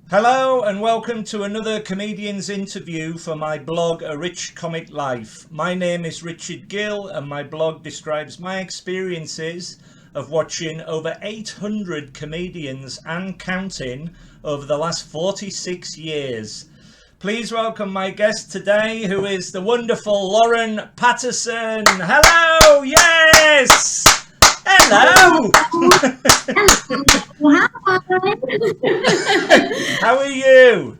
Hello and welcome to another comedian's interview for my blog Arichcomiclife. My name is Richard Gill and my blog describes my experiences of watching over 800 comedians and counting over the last 46 years. Please welcome my guest today, who is the wonderful Lauren Pattison. Hello, yes! Hello! Hi. How are you?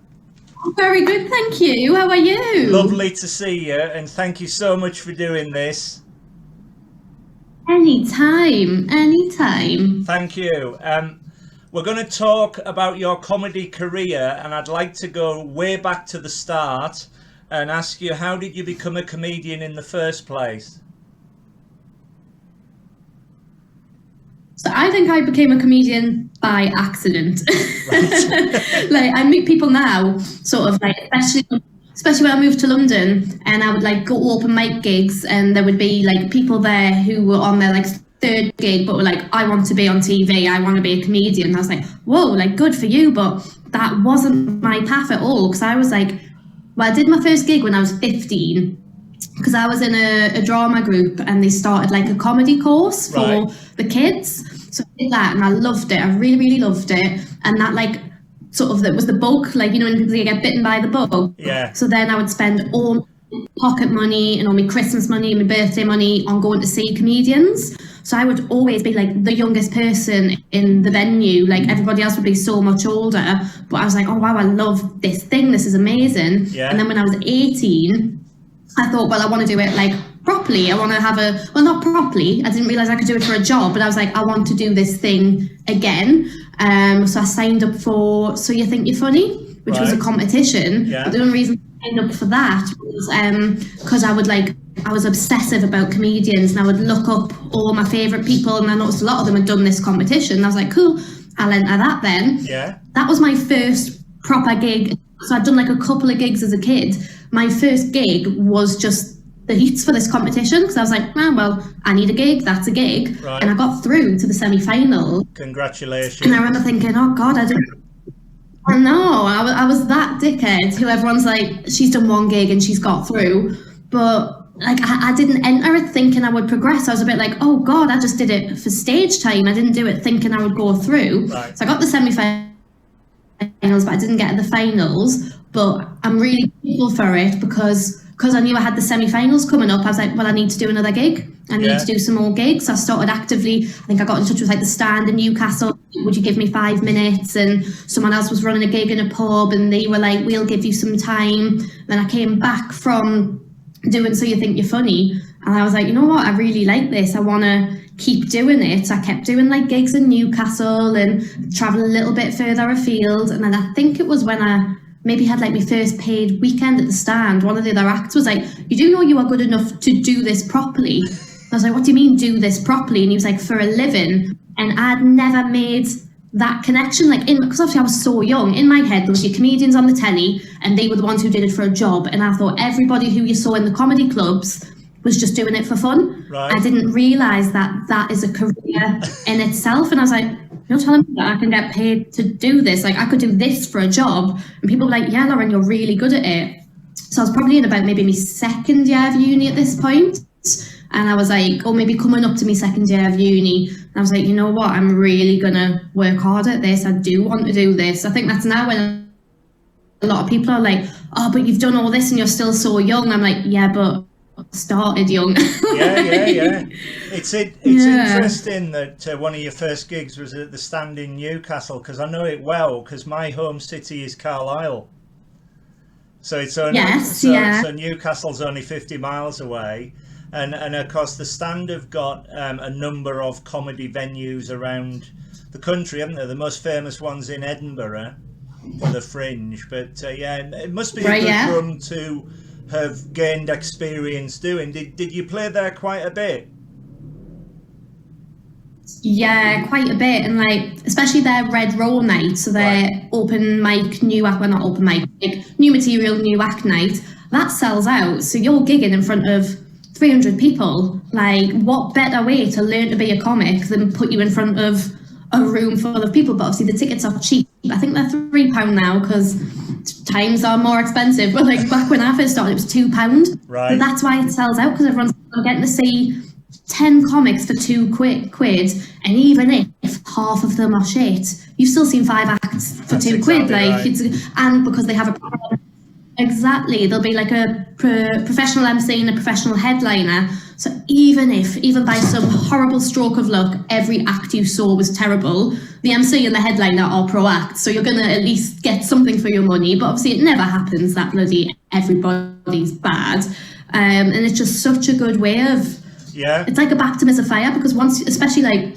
Very good, thank you. How are you? Lovely to see you, and thank you so much for doing this. Anytime. Thank you. We're going to talk about your comedy career, and I'd like to go way back to the start and ask you, how did you become a comedian in the first place? So I think I became a comedian by accident. Right. Like I meet people now, sort of like, especially when I moved to London, and I would like go open mic gigs, and there would be like people there who were on their like third gig, but were like, I want to be on TV, I want to be a comedian. And I was like, whoa, like good for you, but that wasn't my path at all. Because I was like, well, I did my first gig when I was 15. Because I was in a drama group and they started like a comedy course for the kids. So I did that and I loved it. I really, really loved it. And that like sort of, that was the bug, like, you know, when you get bitten by the bug. Yeah. So then I would spend all my pocket money and all my Christmas money and my birthday money on going to see comedians. So I would always be like the youngest person in the venue. Like everybody else would be so much older. But I was like, oh wow, I love this thing. This is amazing. Yeah. And then when I was 18, I thought, well, I want to do it like properly. I want to have not properly. I didn't realize I could do it for a job, but I was like, I want to do this thing again. So I signed up for So You Think You're Funny, which was a competition. Yeah. But the only reason I signed up for that was because I was obsessive about comedians and I would look up all my favourite people, and I noticed a lot of them had done this competition. And I was like, cool, I'll enter that then. Yeah. That was my first proper gig. So I'd done like a couple of gigs as a kid. My first gig was just the heats for this competition, because I was like, well, I need a gig, that's a gig. Right. And I got through to the semi-final. Congratulations. And I remember thinking, oh God, I was that dickhead who everyone's like, she's done one gig and she's got through. But like I didn't enter it thinking I would progress. I was a bit like, oh God, I just did it for stage time. I didn't do it thinking I would go through. Right. So I got the semi-finals, but I didn't get the finals. But I'm really grateful for it because I knew I had the semi-finals coming up. I was like, well, I need to do another gig. I need to do some more gigs. So I started actively, I think I got in touch with like the Stand in Newcastle. Would you give me 5 minutes? And someone else was running a gig in a pub and they were like, we'll give you some time. Then I came back from doing So You Think You're Funny. And I was like, you know what? I really like this. I want to keep doing it. So I kept doing like gigs in Newcastle and travel a little bit further afield. And then I think it was when I maybe had like my first paid weekend at the Stand, one of the other acts was like, you do know you are good enough to do this properly? I was like, what do you mean do this properly? And he was like, for a living. And I'd never made that connection, like because obviously I was so young. In my head there was your comedians on the telly and they were the ones who did it for a job, and I thought everybody who you saw in the comedy clubs was just doing it for fun. Right. I didn't realise that is a career in itself. And I was like, you're telling me that I can get paid to do this? Like I could do this for a job? And people were like, yeah, Lauren, you're really good at it. So I was probably in about maybe my second year of uni at this point. And I was like, or maybe coming up to my second year of uni. And I was like, you know what? I'm really going to work hard at this. I do want to do this. I think that's now when a lot of people are like, oh, but you've done all this and you're still so young. I'm like, yeah, but started young. Yeah. It's interesting that one of your first gigs was at the Stand in Newcastle, because I know it well, because my home city is Carlisle. So it's only so Newcastle's only 50 miles away. And of course the Stand have got a number of comedy venues around the country, haven't they? The most famous one's in Edinburgh for the Fringe. But it must be a good run to have gained experience doing. Did you play there quite a bit? Yeah, quite a bit. And like especially their Red Roll night, so their open mic new act, well not open mic, like new material new act night, that sells out. So you're gigging in front of 300 people. Like what better way to learn to be a comic than put you in front of a room full of people? But obviously the tickets are cheap, I think they're £3 now because times are more expensive. But like back when I first started, it was £2. Right. But that's why it sells out, because everyone's getting to see 10 comics for £2, and even if half of them are shit, you've still seen 5 acts for That's £2. exactly Like, right. and because they have a exactly, there'll be like a professional MC and a professional headliner. So even by some horrible stroke of luck, every act you saw was terrible, the MC and the headliner are pro acts, so you're gonna at least get something for your money. But obviously, it never happens that bloody everybody's bad, and it's just such a good way of. Yeah. It's like a baptism of fire, because once, especially like,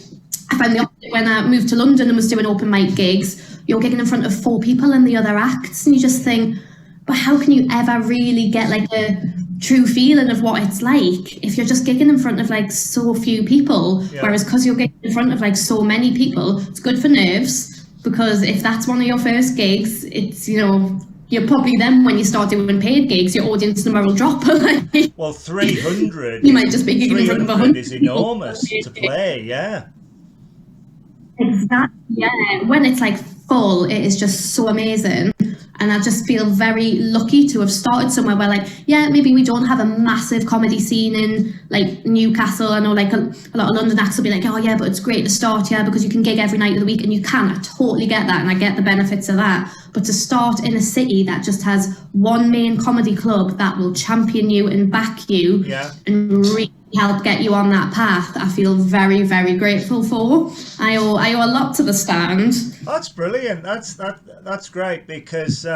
I found the opposite when I moved to London and was doing open mic gigs, you're gigging in front of 4 people in the other acts, and you just think, but how can you ever really get like a true feeling of what it's like if you're just gigging in front of like so few people? Yeah. Whereas because you're gigging in front of like so many people, it's good for nerves, because if that's one of your first gigs, it's, you know, you're probably then when you start doing paid gigs, your audience number will drop. Well, 300. You might just be gigging in front of 300 100 is enormous to play. Yeah. Exactly. Yeah. When it's like full, it is just so amazing. And I just feel very lucky to have started somewhere where, like, yeah, maybe we don't have a massive comedy scene in like Newcastle. I know like a lot of London acts will be like, oh yeah, but it's great to start here because you can gig every night of the week, and you can. I totally get that, and I get the benefits of that. But to start in a city that just has one main comedy club that will champion you and back you, Yeah. and really help get you on that path, I feel very, very grateful for. I owe a lot to the Stand. That's brilliant. That's great, because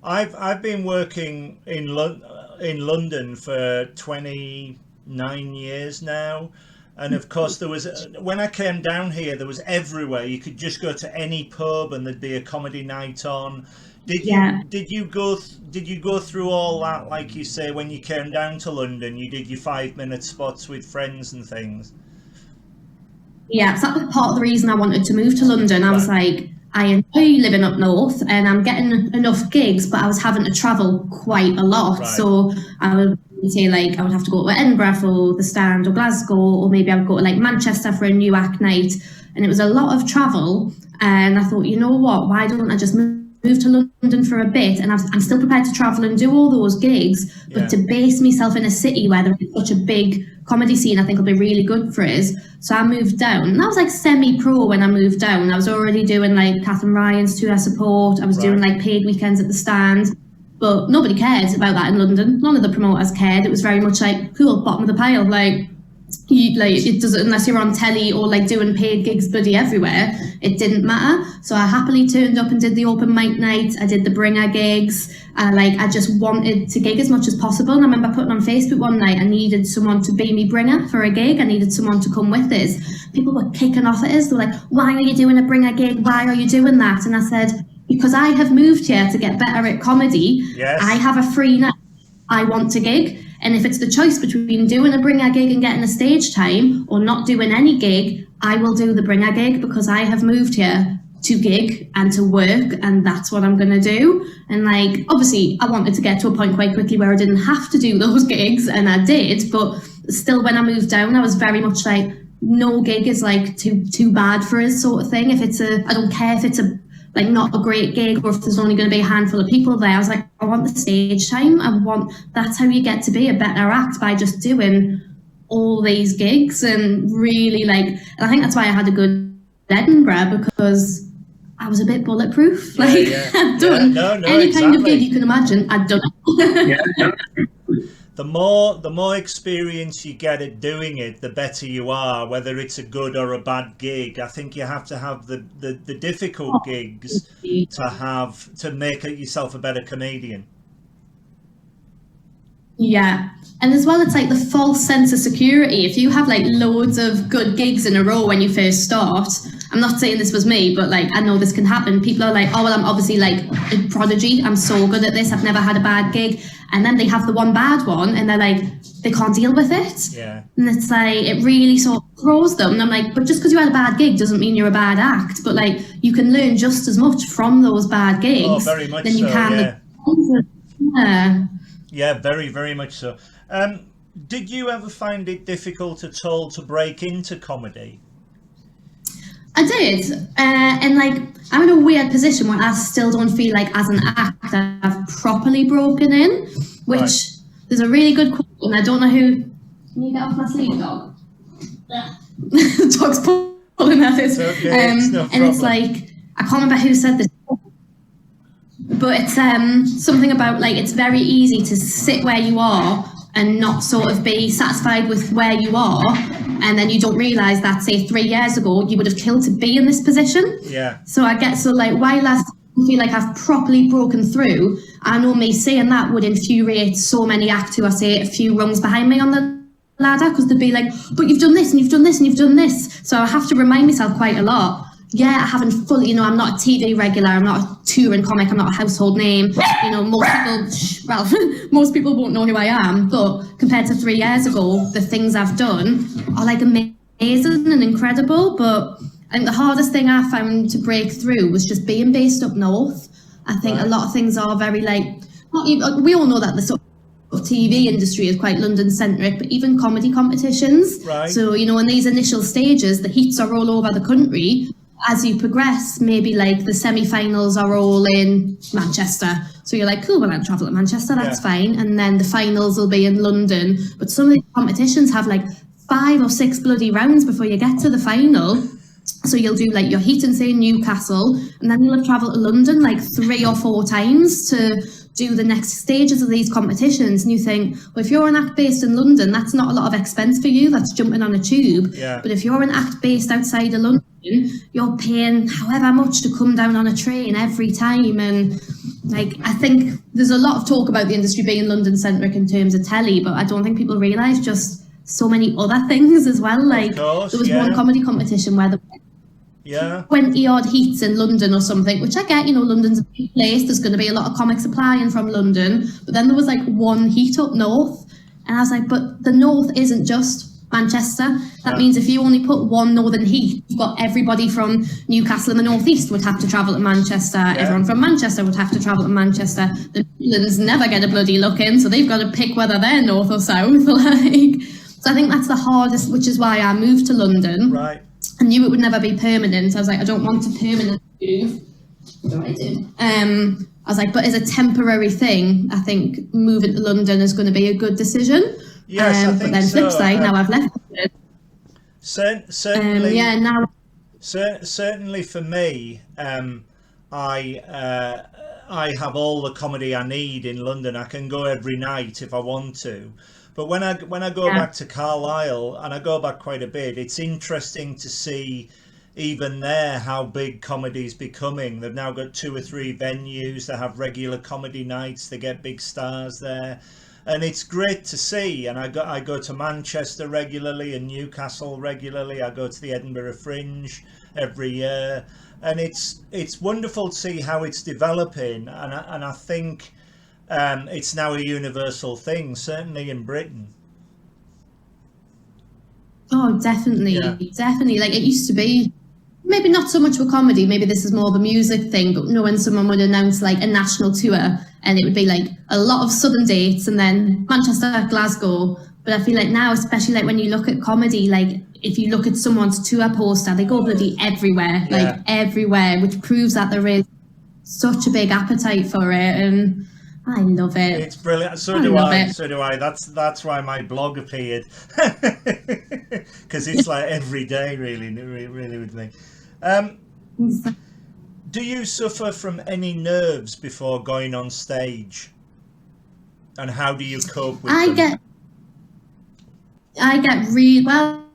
I've been working in London for 29 years now, and of course there was when I came down here, there was everywhere. You could just go to any pub and there'd be a comedy night on. Did you go through all that, like you say, when you came down to London? You did your 5-minute spots with friends and things. Yeah, so that was part of the reason I wanted to move to London. I was like, I enjoy living up north and I'm getting enough gigs, but I was having to travel quite a lot. Right. So I would say like I would have to go to Edinburgh for the Stand, or Glasgow, or maybe I would go to like Manchester for a new act night. And it was a lot of travel. And I thought, you know what, why don't I just move to London for a bit, and I'm still prepared to travel and do all those gigs, but to base myself in a city where there is such a big comedy scene, I think will be really good for us. So I moved down, and I was like semi-pro when I moved down. I was already doing like Catherine Ryan's tour support. I was doing like paid weekends at the Stand, but nobody cared about that in London. None of the promoters cared. It was very much like, cool, bottom of the pile, like it doesn't, unless you're on telly or like doing paid gigs bloody everywhere, it didn't matter. So I happily turned up and did the open mic night. I did the bringer gigs. I just wanted to gig as much as possible. And I remember putting on Facebook one night, I needed someone to be me bringer for a gig. I needed someone to come with us. People were kicking off at us. They were like, why are you doing a bringer gig? Why are you doing that? And I said, because I have moved here to get better at comedy. Yes. I have a free night. I want to gig. And if it's the choice between doing a bringer gig and getting a stage time or not doing any gig, I will do the bringer gig, because I have moved here to gig and to work, and that's what I'm going to do. And like, obviously I wanted to get to a point quite quickly where I didn't have to do those gigs, and I did, but still when I moved down, I was very much like, no gig is like too bad for us sort of thing. If it's I don't care if it's like not a great gig or if there's only going to be a handful of people there. I was like, I want the stage time. That's how you get to be a better act, by just doing all these gigs, and really like, and I think that's why I had a good Edinburgh, because I was a bit bulletproof. I'd done any kind of gig you can imagine, I'd done it. The more experience you get at doing it, the better you are, whether it's a good or a bad gig. I think you have to have the difficult gigs to make yourself a better comedian. Yeah. And as well, it's like the false sense of security. If you have like loads of good gigs in a row when you first start, I'm not saying this was me, but like I know this can happen. People are like, oh, well, I'm obviously like a prodigy. I'm so good at this. I've never had a bad gig. And then they have the one bad one and they're like, they can't deal with it. Yeah. And it's like, it really sort of throws them. And I'm like, but just because you had a bad gig doesn't mean you're a bad act. But like, you can learn just as much from those bad gigs. Oh, very much than you so, can. Yeah. Yeah, very, very much so. Did you ever find it difficult at all to break into comedy? I did, and like I'm in a weird position where I still don't feel like as an actor I've properly broken in, which Right. there's a really good quote, and I don't know who. Can you get off my sleeve, dog? The dog's pulling at it, It's no and it's like I can't remember who said this, but it's something about like it's very easy to sit where you are and not sort of be satisfied with where you are, and then you don't realise that, say, 3 years ago, you would have killed to be in this position. Yeah. So I get, so like, while I feel like I've properly broken through, I know me saying that would infuriate so many actors who are, say, a few rungs behind me on the ladder, because they'd be like, but you've done this, and you've done this, and you've done this. So I have to remind myself quite a lot. Yeah, I haven't fully, you know, I'm not a TV regular, I'm not a touring comic, I'm not a household name. You know, most people won't know who I am, but compared to 3 years ago, the things I've done are like amazing and incredible. But I think the hardest thing I found to break through was just being based up north. I think a lot of things are very like, not even, we all know that the sort of TV industry is quite London centric, but even comedy competitions. Right. So, you know, in these initial stages, the heats are all over the country. As you progress, maybe like the semi-finals are all in Manchester. So you're like, cool, well, I'll travel to Manchester, that's fine. And then the finals will be in London. But some of the competitions have like 5 or 6 bloody rounds before you get to the final. So you'll do like your heat in, say, Newcastle, and then you'll have travelled to London like 3 or 4 times to do the next stages of these competitions. And you think, well, if you're an act based in London, that's not a lot of expense for you, that's jumping on a tube. Yeah. But if you're an act based outside of London, you're paying however much to come down on a train every time. And like, I think there's a lot of talk about the industry being London centric in terms of telly, but I don't think people realise just so many other things as well. Like, course, there was one comedy competition where the 20 odd heats in London or something, which I get, you know, London's a big place, there's going to be a lot of comics applying from London, but then there was like 1 heat up north, and I was like, but the north isn't just Manchester. That means if you only put 1 northern heat, you've got everybody from Newcastle in the northeast would have to travel to Manchester, everyone from Manchester would have to travel to Manchester, the Midlands never get a bloody look in, so they've got to pick whether they're north or south. Like, so I think that's the hardest, which is why I moved to London. Right. I knew it would never be permanent. I was like, I don't want to permanent move. So I did. I was like, but as a temporary thing, I think moving to London is going to be a good decision. Yes, I think but then so. flip side, now I've left it. Certainly. Now. Certainly for me, I have all the comedy I need in London. I can go every night if I want to. But when I go back to Carlisle, and I go back quite a bit, it's interesting to see even there how big comedy's becoming. They've now got 2 or 3 venues. They have regular comedy nights. They get big stars there, and it's great to see. And I go to Manchester regularly and Newcastle regularly. I go to the Edinburgh Fringe every year, and it's wonderful to see how it's developing. And I think. It's now a universal thing, certainly in Britain. Oh, definitely. Like, it used to be, maybe not so much for comedy, maybe this is more of a music thing, but when someone would announce like a national tour, and it would be like a lot of southern dates and then Manchester, Glasgow. But I feel like now, especially like when you look at comedy, like if you look at someone's tour poster, they go bloody everywhere, like everywhere, which proves that there is such a big appetite for it. And I love it. It's brilliant. So do I. That's why my blog appeared, because it's like every day, really with me. Do you suffer from any nerves before going on stage? And how do you cope with them? I get really well.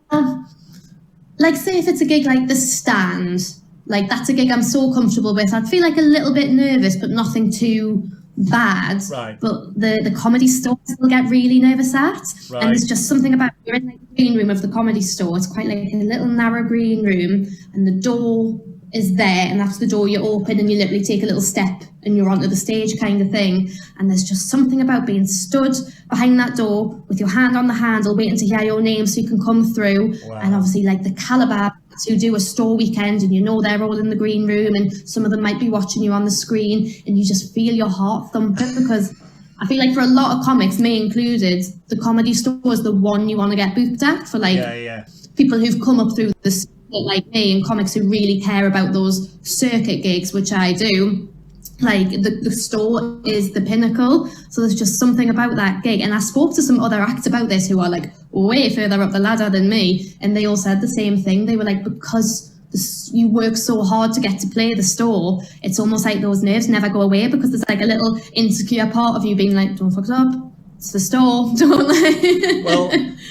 Like, say if it's a gig like The Stand, like that's a gig I'm so comfortable with. I'd feel like a little bit nervous, but nothing too bad. Right. But the comedy store I still get really nervous at. Right. And there's just something about, you're in like the green room of the comedy store. It's quite like a little narrow green room, and the door is there, and that's the door you open, and you literally take a little step and you're onto the stage kind of thing. And there's just something about being stood behind that door with your hand on the handle waiting to hear your name so you can come through. Wow. And obviously like the caliber who do a store weekend, and you know they're all in the green room, and some of them might be watching you on the screen, and you just feel your heart thumping, because I feel like for a lot of comics, me included, the comedy store is the one you want to get booked at for like people who've come up through the like me and comics who really care about those circuit gigs, which I do, like the store is the pinnacle. So there's just something about that gig. And I spoke to some other acts about this who are like way further up the ladder than me, and they all said the same thing. They were like, because you work so hard to get to play the store, it's almost like those nerves never go away, because there's like a little insecure part of you being like, don't fuck it up, it's the store, don't like.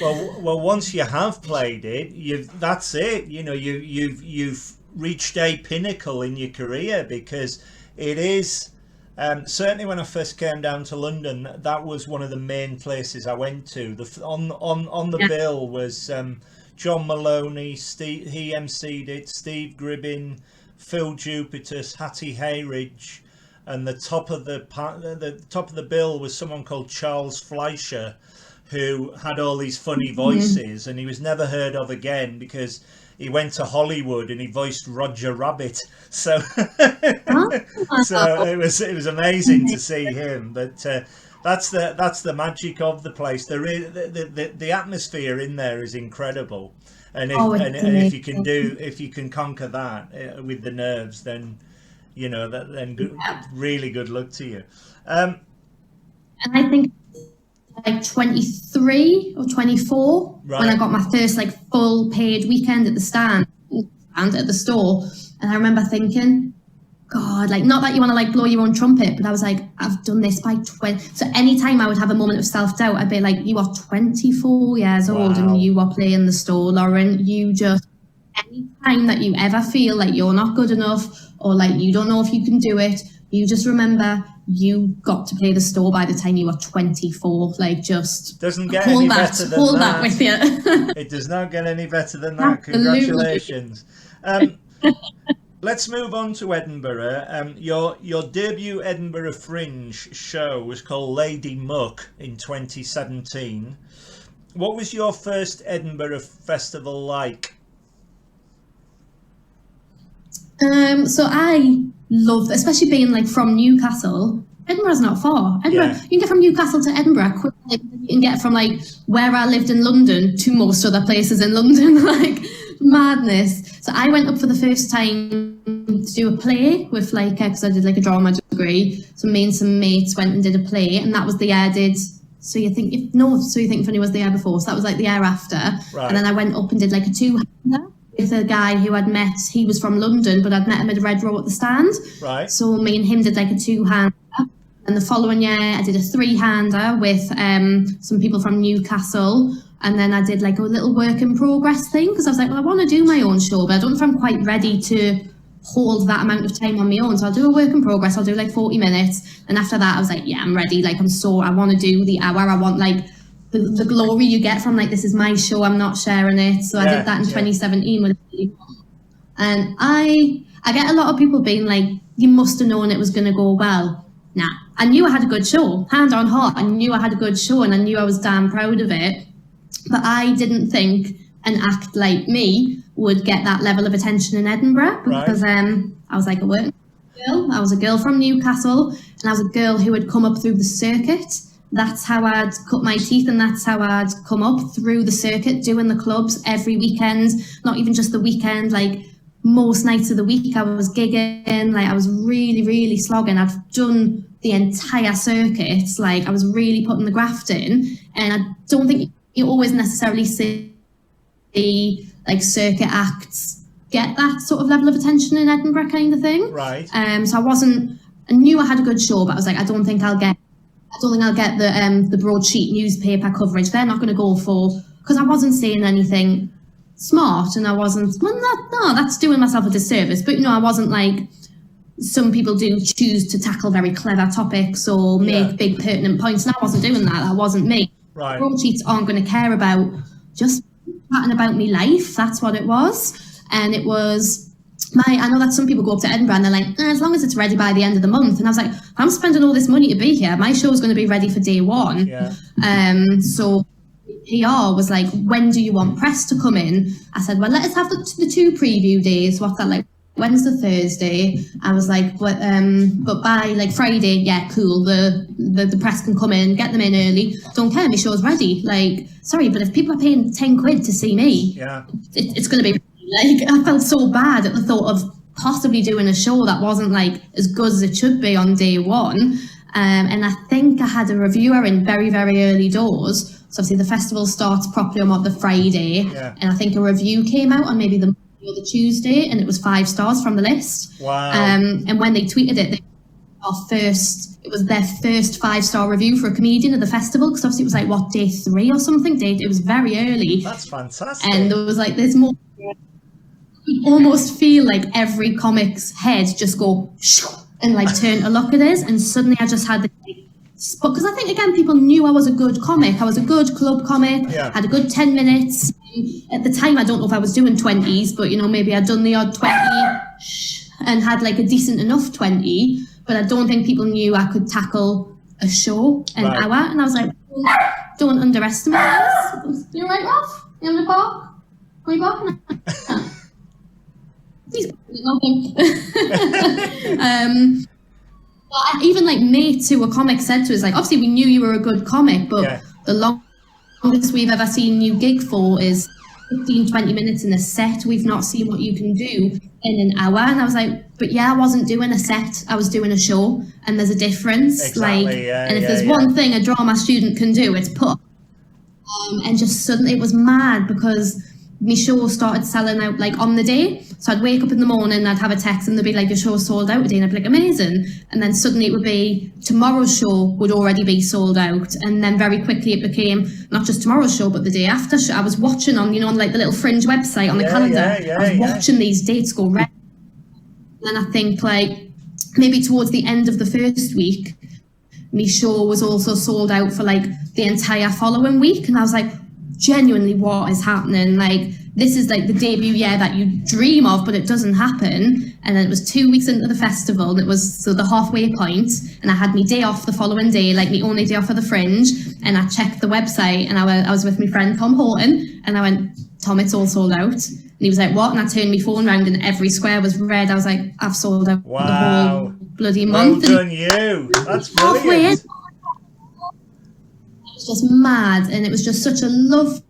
well once you have played it, that's it, you know, you've reached a pinnacle in your career, because it is certainly when I first came down to London, that was one of the main places I went to. On the bill was John Maloney, he emceed it, Steve Gribbin, Phil Jupitus, Hattie Hayridge, and the top of the bill was someone called Charles Fleischer, who had all these funny voices, and he was never heard of again because he went to Hollywood and he voiced Roger Rabbit. So so it was amazing to see him. But that's the magic of the place. The atmosphere in there is incredible, and if you can conquer that with the nerves, then you know that really good luck to you. And I think like 23 or 24 when I got my first like full paid weekend at the stand at the store, and I remember thinking, God, like, not that you want to like blow your own trumpet, but I was like, I've done this by 20. So anytime I would have a moment of self-doubt, I'd be like, you are 24 years old and you are playing the store, Lauren. You just, anytime that you ever feel like you're not good enough or like you don't know if you can do it, you just remember you got to play the store by the time you were 24. Like, just doesn't get any better than that. Hold that with you. It does not get any better than that. Congratulations. Let's move on to Edinburgh. Your debut Edinburgh Fringe show was called Lady Muck in 2017. What was your first Edinburgh festival like? So I love, especially being like from Newcastle. Edinburgh's not far. Edinburgh, you can get from Newcastle to Edinburgh quickly. You can get from like where I lived in London to most other places in London. Like, madness. So I went up for the first time to do a play with like, because I did like a drama degree. So me and some mates went and did a play, and that was the year I did. So you think Funny was the year before. So that was like the year after. Right. And then I went up and did like a 2-hander with a guy who I'd met. He was from London, but I'd met him at a Red Row at the stand. Right. So me and him did like a 2-hander. And the following year, I did a 3-hander with some people from Newcastle. And then I did like a little work in progress thing, because I was like, well, I want to do my own show, but I don't know if I'm quite ready to hold that amount of time on my own. So I'll do a work in progress. I'll do like 40 minutes. And after that, I was like, yeah, I'm ready. Like, I want to do the hour. I want like the glory you get from like, this is my show, I'm not sharing it. So I did that in 2017 with and I get a lot of people being like, you must have known it was going to go well. Nah, I knew I had a good show, hand on heart. I knew I had a good show, and I knew I was damn proud of it. But I didn't think an act like me would get that level of attention in Edinburgh, because I was like a working girl. I was a girl from Newcastle, and I was a girl who had come up through the circuit. That's how I'd cut my teeth, and that's how I'd come up through the circuit, doing the clubs every weekend, not even just the weekend, like most nights of the week I was gigging. Like, I was really, really slogging. I've done the entire circuits. Like, I was really putting the graft in, and I don't think you always necessarily see like circuit acts get that sort of level of attention in Edinburgh, kind of thing. Right. So I knew I had a good show, but I was like, I don't think I'll get the broadsheet newspaper coverage. They're not going to go for, because I wasn't saying anything smart, and I wasn't, that's doing myself a disservice. But I wasn't like some people do choose to tackle very clever topics or make big pertinent points, and I wasn't doing that. That wasn't me. Right. Broadsheets aren't going to care about just chatting about me life. That's what it was. And it was I know that some people go up to Edinburgh and they're like, as long as it's ready by the end of the month. And I was like, I'm spending all this money to be here. My show's going to be ready for day one. Yeah. So PR was like, when do you want press to come in? I said, well, let us have the 2 preview days. What's that, like Wednesday, Thursday? I was like, but by like Friday, yeah, cool. The press can come in, get them in early. Don't care, my show's ready. Like, sorry, but if people are paying 10 quid to see me, it's going to be Like, I felt so bad at the thought of possibly doing a show that wasn't like as good as it should be on day one. And I think I had a reviewer in very, very early doors. So obviously the festival starts properly on the Friday, and I think a review came out on maybe the Monday or the Tuesday, and it was 5 stars from the list. Wow. And when they tweeted it, it was their first 5-star review for a comedian at the festival, because obviously it was like, what, day 3 or something? It was very early. That's fantastic. And there was like, there's more. You almost feel like every comic's head just go and like turn to look at us, and suddenly I just had the, because I think again people knew I was a good comic. I was a good club comic. Had a good 10 minutes. At the time, I don't know if I was doing 20s, but you know, maybe I'd done the odd 20 and had like a decent enough 20. But I don't think people knew I could tackle a show an hour. And I was like, don't underestimate this. You all right, Ralph? You on the park? Are you barking? Even like mates who were comics said to us, like, obviously we knew you were a good comic, but the longest we've ever seen you gig for is 15-20 minutes in a set. We've not seen what you can do in an hour. And I was like, but yeah, I wasn't doing a set, I was doing a show, and there's a difference. Exactly, and if there's one thing a drama student can do, it's put. And just suddenly it was mad, because my show started selling out like on the day. So I'd wake up in the morning, I'd have a text and they'd be like, your show's sold out today. And I'd be like, amazing. And then suddenly it would be, tomorrow's show would already be sold out. And then very quickly it became not just tomorrow's show, but the day after show. I was watching on, you know, on like the little Fringe website on the calendar. I was watching these dates go red. And I think like maybe towards the end of the first week, my show was also sold out for like the entire following week. And I was like, genuinely, what is happening? Like, this is like the debut year that you dream of, but it doesn't happen. And then it was 2 weeks into the festival, and it was so the halfway point, and I had me day off the following day, like my only day off of the Fringe. And I checked the website, and I was with my friend Tom Horton, and I went, Tom, it's all sold out. And he was like, what? And I turned my phone around and every square was red. I was like, I've sold out the whole bloody month. Well done, you. That's brilliant. It was just mad, and it was just such a lovely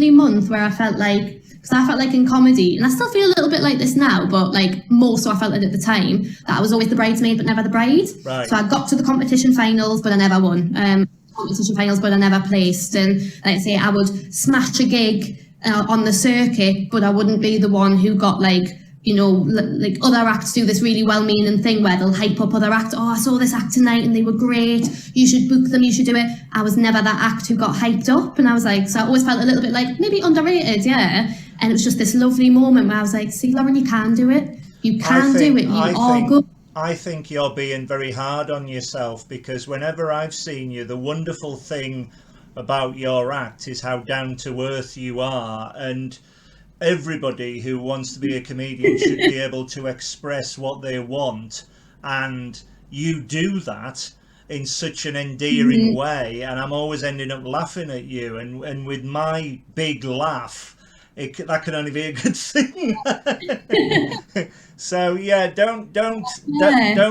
month where I felt like, because I felt like in comedy, and I still feel a little bit like this now, but like more so I felt it at the time, that I was always the bridesmaid but never the bride. So I got to the competition finals but I never won. Competition finals but I never placed, and like I say, I would smash a gig on the circuit, but I wouldn't be the one who got like, you know, like other acts do this really well-meaning thing where they'll hype up other acts. Oh, I saw this act tonight and they were great. You should book them. You should do it. I was never that act who got hyped up. And I was like, so I always felt a little bit like maybe underrated, yeah. And it was just this lovely moment where I was like, see, Lauren, you can do it. You can do it. You are good. I think you're being very hard on yourself, because whenever I've seen you, the wonderful thing about your act is how down to earth you are, and everybody who wants to be a comedian should be able to express what they want, and you do that in such an endearing way, and I'm always ending up laughing at you, and with my big laugh, that can only be a good thing. So yeah, don't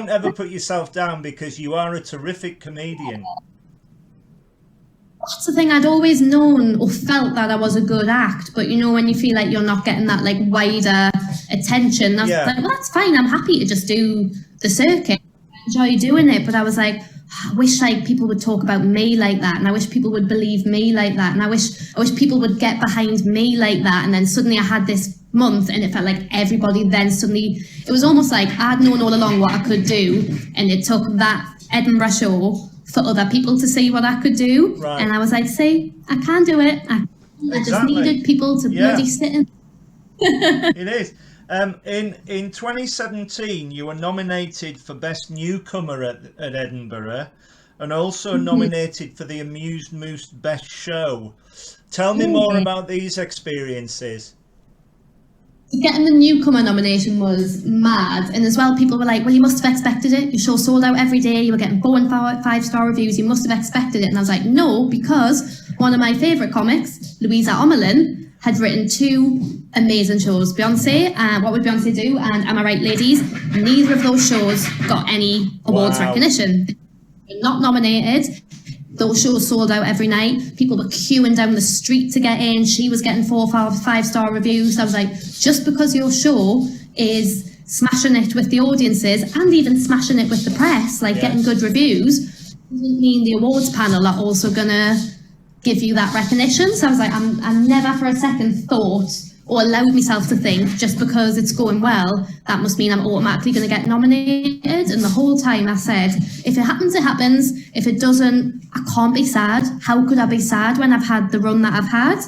ever put yourself down, because you are a terrific comedian. That's the thing, I'd always known or felt that I was a good act, but you know, when you feel like you're not getting that like wider attention, I was like, well, that's fine, I'm happy to just do the circuit, I enjoy doing it. But I was like, I wish like people would talk about me like that, and I wish people would believe me like that, and I wish people would get behind me like that. And then suddenly I had this month, and it felt like everybody then suddenly, it was almost like I'd known all along what I could do, and it took that Edinburgh show for other people to see what I could do. And I was like, see, I can do it. I just needed people to bloody sit in. It is. In 2017, you were nominated for Best Newcomer at Edinburgh, and also nominated for the Amused Moose Best Show. Tell me more about these experiences. Getting the newcomer nomination was mad, and as well, people were like, well, you must have expected it, your show sold out every day, you were getting 4 and 5-star reviews, you must have expected it. And I was like, no, because one of my favourite comics, Louisa Omerlin, had written 2 amazing shows, Beyonce, What Would Beyonce Do, and Am I Right Ladies. Neither of those shows got any awards recognition. They were not nominated. those shows sold out every night. People were queuing down the street to get in. She was getting 4 or 5-star reviews. I was like, just because your show is smashing it with the audiences and even smashing it with the press, like getting good reviews, doesn't mean the awards panel are also gonna give you that recognition. So I was like, I'm never for a second thought or allowed myself to think just because it's going well, that must mean I'm automatically going to get nominated. And the whole time I said, if it happens, it happens. If it doesn't, I can't be sad. How could I be sad when I've had the run that I've had?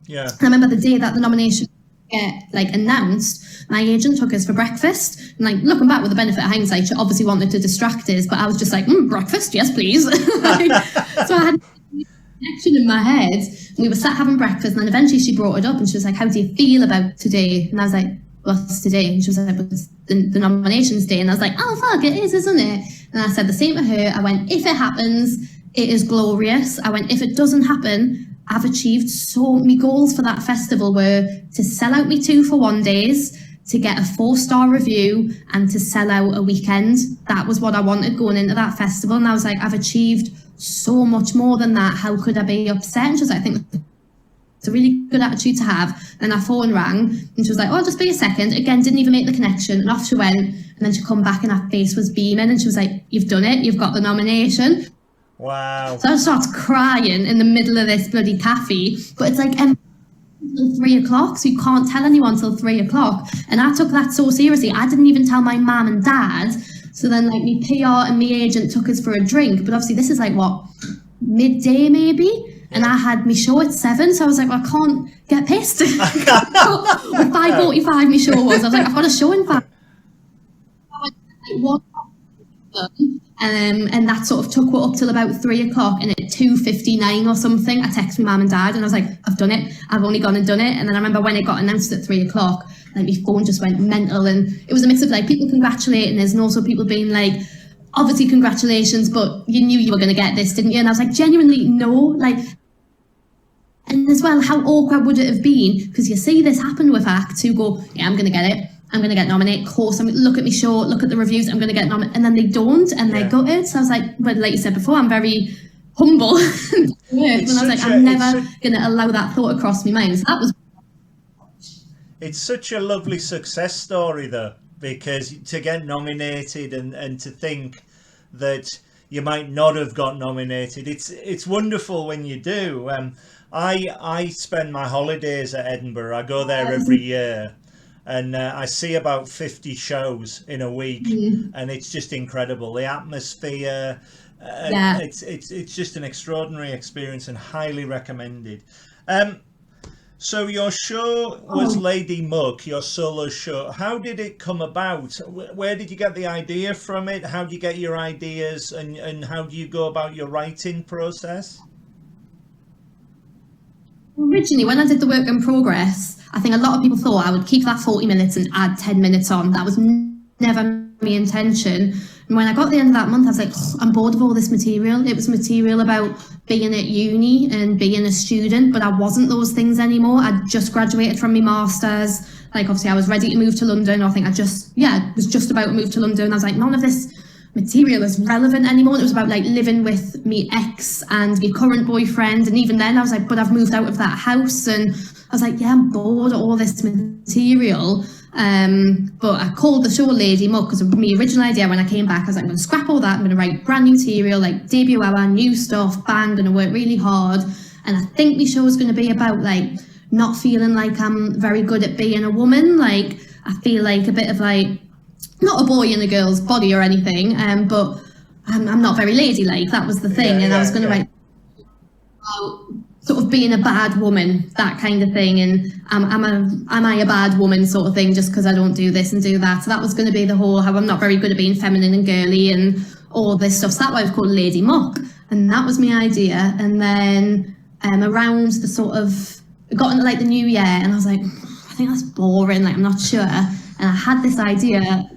Yeah. I remember the day that the nomination get announced, my agent took us for breakfast. And looking back with the benefit of hindsight, she obviously wanted to distract us, but I was just like, breakfast, yes please. So I had connection in my head. We were sat having breakfast, and then eventually she brought it up, and she was like, how do you feel about today? And I was like, what's today? And she was like, it's the nominations day. And I was like, oh fuck, it is, isn't it? And I said the same to her. I went, if it happens, it is glorious. I went, if it doesn't happen, I've achieved so many goals for that festival were to sell out me 2 for 1 days, to get a 4-star review, and to sell out a weekend. That was what I wanted going into that festival. And I was like, I've achieved so much more than that. How could I be upset? And she was like, I think it's a really good attitude to have. And our phone rang, and she was like, oh, just be a second. Again, didn't even make the connection. And off she went. And then she come back, and her face was beaming, and she was like, you've done it. You've got the nomination. Wow. So I started crying in the middle of this bloody cafe. But it's like until 3 o'clock, so you can't tell anyone till 3 o'clock. And I took that so seriously. I didn't even tell my mum and dad. So then me PR and me agent took us for a drink. But obviously this is midday maybe? And I had me show at 7, so I was like, well, I can't get pissed. 5:45 my show was. I was like, I've got a show in 5. And that sort of took up till about 3 o'clock, and at 2:59 or something, I texted my mum and dad, and I was like, I've done it. I've only gone and done it. And then I remember when it got announced at 3 o'clock, my phone just went mental, and it was a mix of people congratulating us and also people being like, obviously congratulations, but you knew you were going to get this, didn't you? And I was like, genuinely no. And as well, how awkward would it have been? Because you see this happen with acts who go, yeah, I'm going to get it. I'm going to get nominated. Of course, look at me show, look at the reviews, I'm going to get nominated. And then they don't, and they got it. So I was like, but like you said before, I'm very humble. And I was like, I'm never going to allow that thought across my mind. So that was. It's such a lovely success story, though, because to get nominated and to think that you might not have got nominated, it's wonderful when you do. I spend my holidays at Edinburgh. I go there every year. And I see about 50 shows in a week, and it's just incredible. The atmosphere, it's just an extraordinary experience and highly recommended. So your show was Lady Muck, your solo show. How did it come about? Where did you get the idea from it? How do you get your ideas, and how do you go about your writing process? Originally, when I did the work in progress, I think a lot of people thought I would keep that 40 minutes and add 10 minutes on. That was never my intention. And when I got to the end of that month, I was like, I'm bored of all this material. It was material about being at uni and being a student, but I wasn't those things anymore. I'd just graduated from my master's. Obviously I was ready to move to London. I think I was just about to move to London. I was like, none of this material is relevant anymore. It was about living with me ex and my current boyfriend. And even then I was like, but I've moved out of that house. And I was like, yeah, I'm bored of all this material. But I called the show Lady Muck because of my original idea. When I came back, I was like, I'm going to scrap all that. I'm going to write brand new material, debut hour, new stuff, bang, going to work really hard. And I think my show is going to be about not feeling like I'm very good at being a woman. I feel like a bit of not a boy in a girl's body or anything, but I'm not very ladylike. That was the thing. I was going to write about sort of being a bad woman, that kind of thing, and am I a bad woman sort of thing just because I don't do this and do that. So that was going to be the whole how I'm not very good at being feminine and girly and all this stuff. So that was called Lady Muck, and that was my idea. And then around the sort of got into the new year, and I was like, I think that's boring. I'm not sure. And I had this idea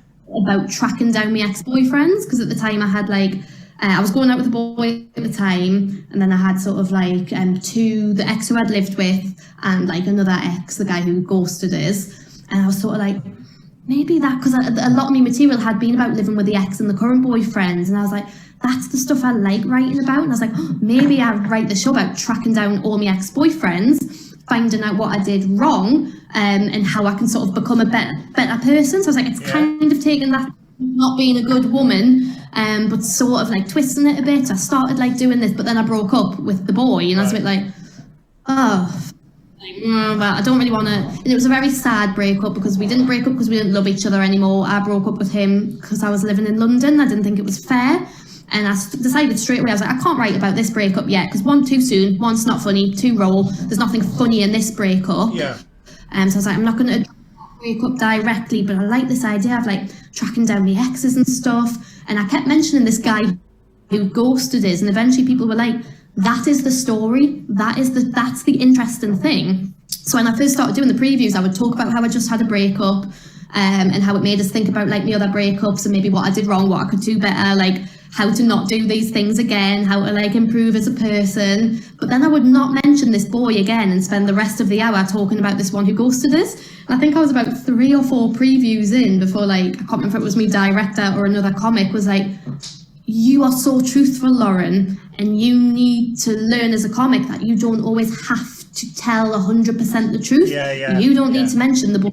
about tracking down my ex-boyfriends, because at the time I had I was going out with a boy at the time, and then I had sort of the ex who I'd lived with and another ex, the guy who ghosted us. And I was sort of maybe that, because a lot of my material had been about living with the ex and the current boyfriends, and I was like, that that's the stuff I like writing about. And I was like, oh, maybe I'd write the show about tracking down all my ex-boyfriends, finding out what I did wrong, and how I can sort of become a better person. So I was like, it's kind of taking that not being a good woman, but sort of like twisting it a bit. I started like doing this, but then I broke up with the boy, and I was a bit like, oh, well, I don't really want to. And it was a very sad breakup, because we didn't break up because we didn't love each other anymore. I broke up with him because I was living in London. I didn't think it was fair. And I decided straight away, I was like, I can't write about this breakup yet, because one, too soon, one's not funny, two, raw, there's nothing funny in this breakup. Yeah. So I was like, I'm not going to break up directly, but I like this idea of like tracking down the exes and stuff. And I kept mentioning this guy who ghosted us, and eventually people were like, that is the story, that's the interesting thing. So when I first started doing the previews, I would talk about how I just had a breakup, and how it made us think about like the other breakups and maybe what I did wrong, what I could do better, like how to not do these things again, how to like improve as a person. But then I would not mention this boy again and spend the rest of the hour talking about this one who ghosted us. And I think I was about 3 or 4 previews in before, like, I can't remember if it was me director or another comic was like, you are so truthful, Lauren, and you need to learn as a comic that you don't always have to tell 100% the truth. You don't need to mention the boy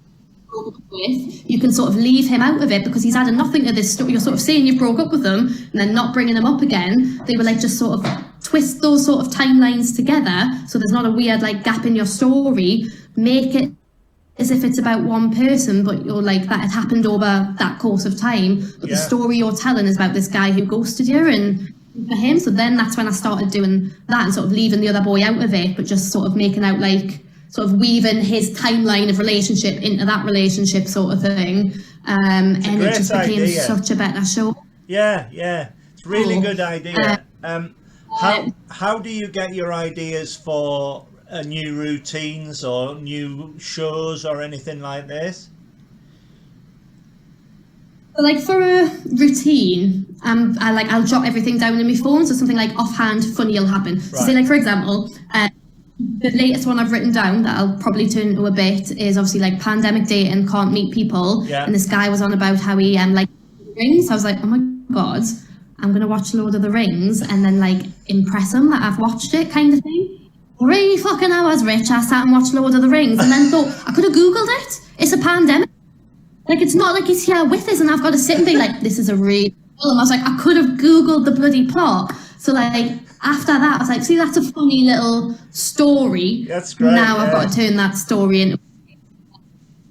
with. You can sort of leave him out of it because he's added nothing to this story. You're sort of saying you broke up with him and then not bringing him up again. They were like, just sort of twist those sort of timelines together so there's not a weird like gap in your story. Make it as if it's about one person, but you're like, that had happened over that course of time, but the story you're telling is about this guy who ghosted you and for him. So then that's when I started doing that and sort of leaving the other boy out of it, but just sort of making out like sort of weaving his timeline of relationship into that relationship sort of thing. And it just became such a better show. Yeah. It's a really good idea. How do you get your ideas for new routines or new shows or anything like this? Like for a routine, I'll jot everything down in my phone, so something like offhand funny will happen. So say like for example, the latest one I've written down that I'll probably turn into a bit is obviously like pandemic dating, can't meet people, and this guy was on about how he like rings. I was like, oh my god, I'm gonna watch Lord of the Rings and then like impress him that I've watched it, kind of thing. 3 fucking hours, Rich, I sat and watched Lord of the Rings and then thought I could have googled it. It's a pandemic. Like, it's not like he's here with us and I've got to sit and be like, this is a real film. I was like, I could have googled the bloody plot. So like after that I was like, see, that's a funny little story. That's great. Now I've got to turn that story into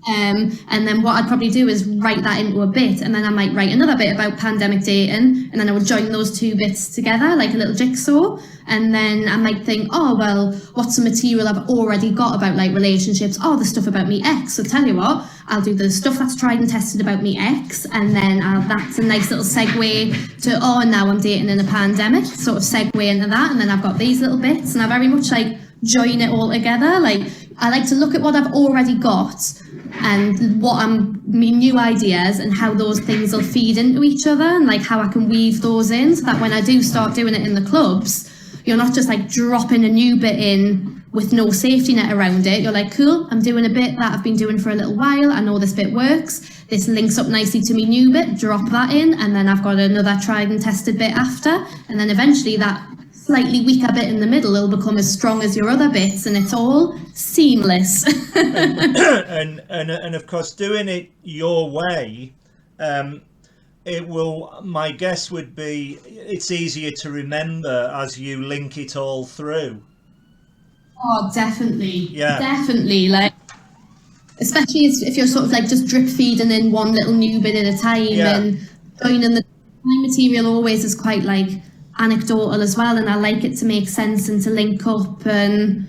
and then what I'd probably do is write that into a bit, and then I might write another bit about pandemic dating, and then I would join those 2 bits together like a little jigsaw. And then I might think, oh well, what's some material I've already got about like relationships? Oh, the stuff about me ex. So tell you what, I'll do the stuff that's tried and tested about me ex, and then that's a nice little segue to, oh, now I'm dating in a pandemic, sort of segue into that. And then I've got these little bits, and I very much like join it all together. Like I like to look at what I've already got and what my new ideas and how those things will feed into each other, and like how I can weave those in so that when I do start doing it in the clubs, you're not just like dropping a new bit in with no safety net around it. You're like, cool, I'm doing a bit that I've been doing for a little while. I know this bit works. This links up nicely to me new bit, drop that in, and then I've got another tried and tested bit after. And then eventually that slightly weaker bit in the middle will become as strong as your other bits, and it's all seamless. and of course, doing it your way, it will, my guess would be, it's easier to remember as you link it all through. Oh, definitely. Yeah. Definitely. Like, especially if you're sort of like just drip feeding in one little new bit at a time, and joining the material always is quite like anecdotal as well, and I like it to make sense and to link up, and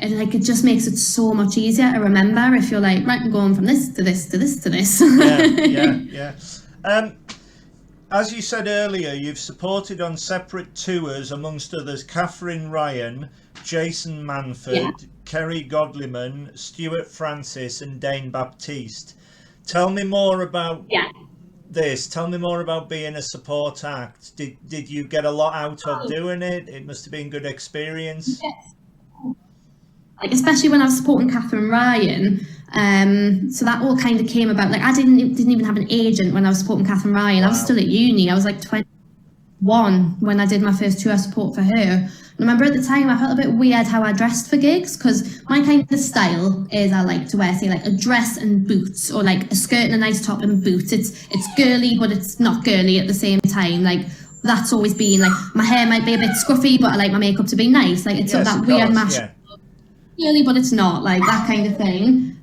like it just makes it so much easier to remember if you're like, right, I'm going from this to this to this to this. Yeah. As you said earlier, you've supported on separate tours, amongst others, Catherine Ryan, Jason Manford, Kerry Godliman, Stuart Francis and Dane Baptiste. Tell me more about this. Tell me more about being a support act. Did you get a lot out of doing it? It must have been good experience. Yes. Like, especially when I was supporting Catherine Ryan, so that all kind of came about. Like, I didn't even have an agent when I was supporting Catherine Ryan. Wow. I was still at uni. I was like 20. one when I did my first tour support for her. And I remember at the time I felt a bit weird how I dressed for gigs, because my kind of style is I like to wear, say, like a dress and boots, or like a skirt and a nice top and boots. It's girly, but it's not girly at the same time. Like, that's always been, like, my hair might be a bit scruffy, but I like my makeup to be nice. Like, it's sort of that weird match. Yeah. Girly, but it's not, like that kind of thing.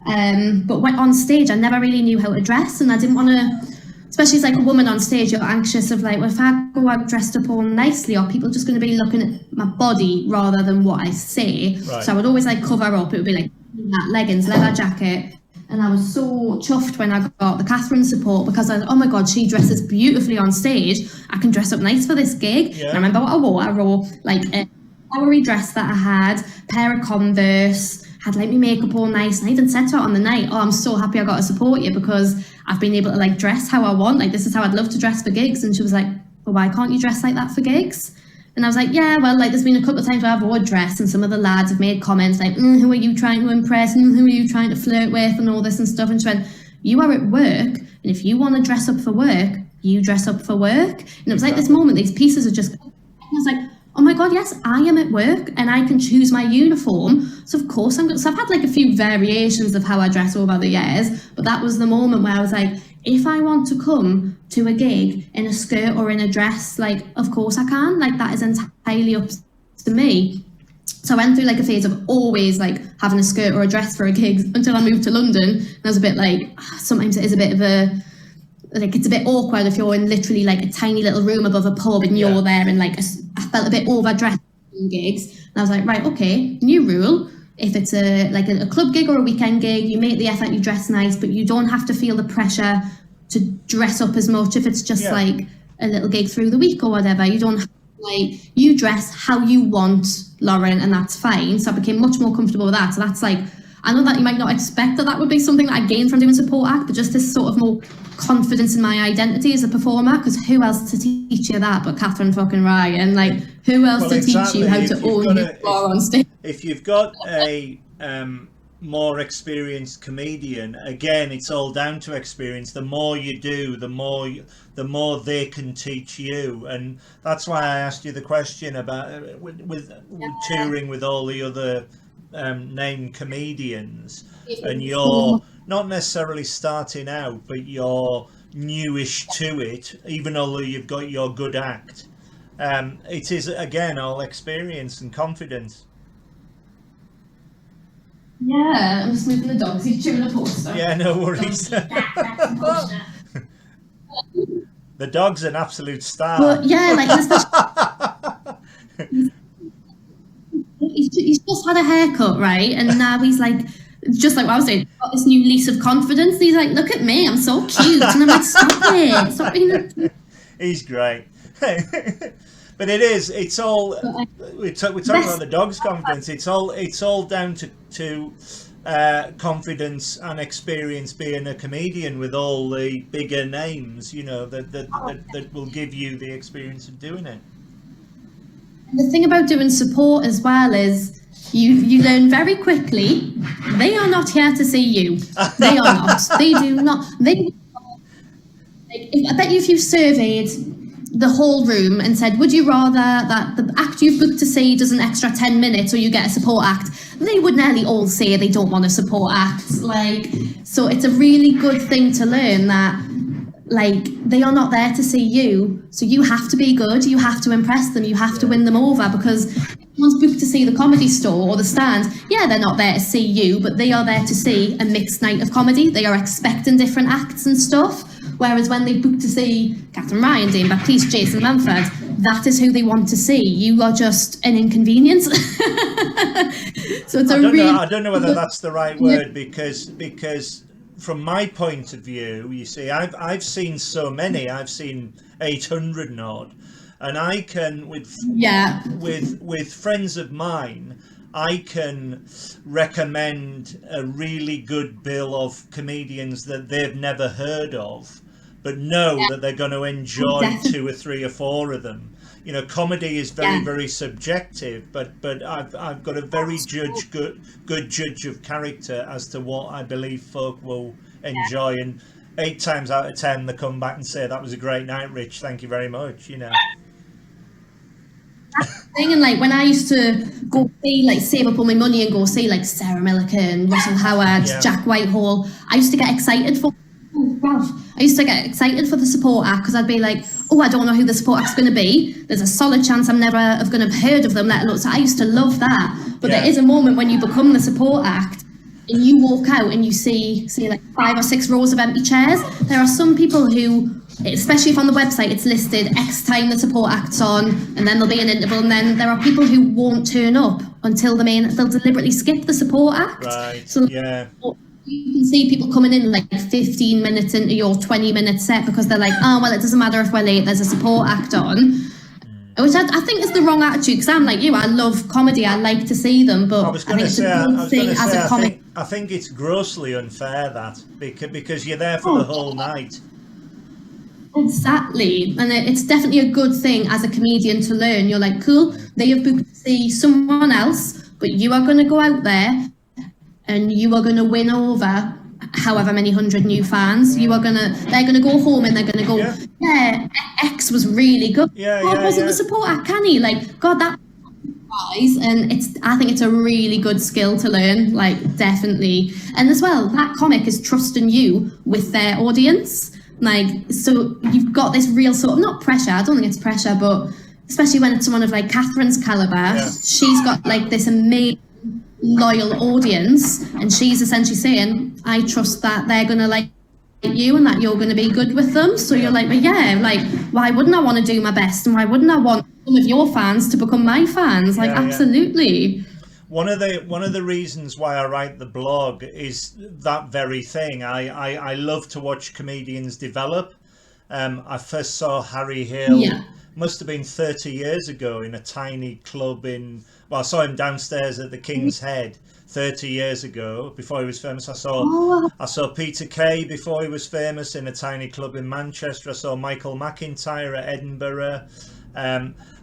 But when on stage, I never really knew how to dress, and I didn't want to, especially as like a woman on stage, you're anxious of like, well, if I go out dressed up all nicely, are people just going to be looking at my body rather than what I say? Right. So I would always like cover up. It would be like that leggings, leather jacket. And I was so chuffed when I got the Catherine support, because I was, oh my God, she dresses beautifully on stage. I can dress up nice for this gig. Yeah. And I remember what I wore. I wore like a flowery dress that I had, a pair of Converse, had like my makeup all nice. And I even said to her on the night, oh, I'm so happy I got to support you, because I've been able to like dress how I want. Like, this is how I'd love to dress for gigs. And she was like, well, why can't you dress like that for gigs? And I was like, yeah, well, like, there's been a couple of times where I've worn a dress and some of the lads have made comments like, who are you trying to impress? Who are you trying to flirt with? And all this and stuff. And she went, you are at work. And if you want to dress up for work, you dress up for work. And it was like this moment, these pieces are just, and I was like, oh my God, yes, I am at work and I can choose my uniform. So of course I'm good. So I've had like a few variations of how I dress over the years, but that was the moment where I was like, if I want to come to a gig in a skirt or in a dress, like, of course I can. Like, that is entirely up to me. So I went through like a phase of always like having a skirt or a dress for a gig until I moved to London. And I was a bit like, sometimes it is a bit of a, like, it's a bit awkward if you're in literally like a tiny little room above a pub and you're there, and like I felt a bit overdressed in gigs. And I was like, right, okay, new rule. If it's a club gig or a weekend gig, you make the effort, you dress nice, but you don't have to feel the pressure to dress up as much if it's just like a little gig through the week or whatever. You don't have to, like, you dress how you want, Lauren, and that's fine. So I became much more comfortable with that. So that's like, I know that you might not expect that would be something that I gained from doing support act, but just this sort of more confidence in my identity as a performer, because who else to teach you that but Catherine fucking Ryan? Like, who else to teach you how to own your floor on stage? If you've got a more experienced comedian, again, it's all down to experience. The more you do, the more they can teach you. And that's why I asked you the question about with touring with all the other named comedians, and you're not necessarily starting out, but you're newish to it, even although you've got your good act. It is, again, all experience and confidence. Yeah, I'm just moving the dogs. He's chewing a poster. Yeah, no worries. The dog's an absolute star. But yeah, like, he's just had a haircut, right? And now he's like, just like what I was saying, got this new lease of confidence. And he's like, look at me, I'm so cute. And I'm like, stop it. Stop being He's great. But it's all, we're talking about the dog's confidence. It's all down to confidence and experience being a comedian with all the bigger names, you know, that will give you the experience of doing it. The thing about doing support as well is you learn very quickly, they are not here to see you. They are not. They do not. I bet you if you surveyed the whole room and said, would you rather that the act you've booked to see does an extra 10 minutes or you get a support act, they would nearly all say they don't want a support act. Like, so it's a really good thing to learn that, like, they are not there to see you, so you have to be good, you have to impress them, you have to win them over, because if someone's booked to see the Comedy Store or the Stand, yeah, they're not there to see you, but they are there to see a mixed night of comedy. They are expecting different acts and stuff. Whereas when they book to see Catherine Ryan, Dane Baptiste, Jason Manford, that is who they want to see. You are just an inconvenience. So it's I don't know whether that's the right word, because from my point of view, you see, I've seen so many. I've seen 800 and odd, and I can with friends of mine, I can recommend a really good bill of comedians that they've never heard of, but know that they're going to enjoy 2 or 3 or 4 of them. You know, comedy is very subjective, but I've got a very good judge of character as to what I believe folk will enjoy, and 8 times out of 10 they come back and say, that was a great night, Rich, thank you very much, you know. thing. And like when I used to go see, like save up all my money and go see like Sarah Millican, Russell Howard, Jack Whitehall, I used to get excited for. Oh gosh, I used to get excited for the support act because I'd be like, oh, I don't know who the support act's going to be. There's a solid chance I'm never going to have heard of them, let alone. So I used to love that. But there is a moment when you become the support act and you walk out and you see like 5 or 6 rows of empty chairs. There are some people who, especially if on the website it's listed X time the support act's on, and then there'll be an interval, and then there are people who won't turn up until they'll deliberately skip the support act. Right. So you can see people coming in like 15 minutes into your 20-minute set because they're like, oh, well, it doesn't matter if we're late, there's a support act on. Which I think is the wrong attitude, because I'm like you, I love comedy, I like to see them, but I think it's a good thing as a comic. I think it's grossly unfair that, because you're there for the whole night. Exactly, and it's definitely a good thing as a comedian to learn. You're like, cool, they have booked to see someone else, but you are going to go out there and you are going to win over however many 100 new fans. They're going to go home and they're going to go, yeah, X was really good. Wasn't the support act canny? Like, God, that guys, and I think it's a really good skill to learn, like, definitely. And as well, that comic is trusting you with their audience. Like, so you've got this real sort of, not pressure, I don't think it's pressure, but especially when it's someone of like Catherine's caliber, she's got like this amazing loyal audience, and she's essentially saying, I trust that they're gonna like you and that you're gonna be good with them. So you're like, well, yeah, like, why wouldn't I want to do my best, and why wouldn't I want some of your fans to become my fans? Like, absolutely. One of the reasons why I write the blog is that very thing. I love to watch comedians develop. I first saw Harry Hill must have been 30 years ago in a tiny club I saw him downstairs at the King's Head 30 years ago before he was famous. I saw Peter Kay before he was famous in a tiny club in Manchester. I saw Michael McIntyre at Edinburgh.